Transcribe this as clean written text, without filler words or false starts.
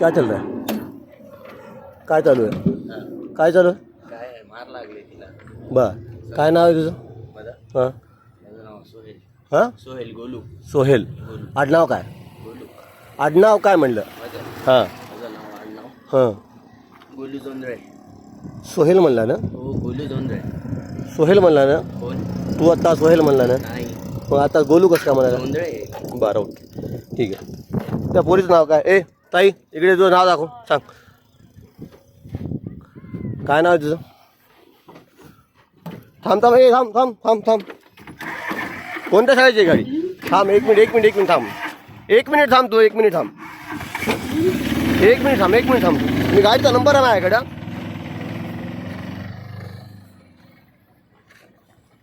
काय चालू आहे? काय चालू आहे? काय चालू आहे? काय मार लागले तिला. बर, काय नाव आहे तुझं? माझं हां नाव सोहेल. हां सोहेल गोलू. सोहेल. गोलू आडनाव काय? गोलू. आडनाव काय म्हणलं? माझं हां माझं नाव आडनाव हां गोलू जोंधळे. सोहेल म्हणला ना? हो गोलू जोंधळे. सोहेल म्हणला ना? कोण? तू आता सोहेल म्हणला ना? नाही मग आता गोलू कसं काय म्हणाला? जोंधळे. बरं ओके ठीक आहे. त्या पोरीचं नाव काय? ए ताई इकडे तुझं नाव दाखव, सांग काय नाव आहे तुझं? थांब थांब, ए थांब थांब थांब थांब. कोणत्या शाळेची आहे गाडी? थांब एक मिनिट थांब. 1 मिनिट थांब तू, 1 मिनिट थांब. 1 मिनिट थांब. मी गाडीचा नंबर आहे माझ्याकडं.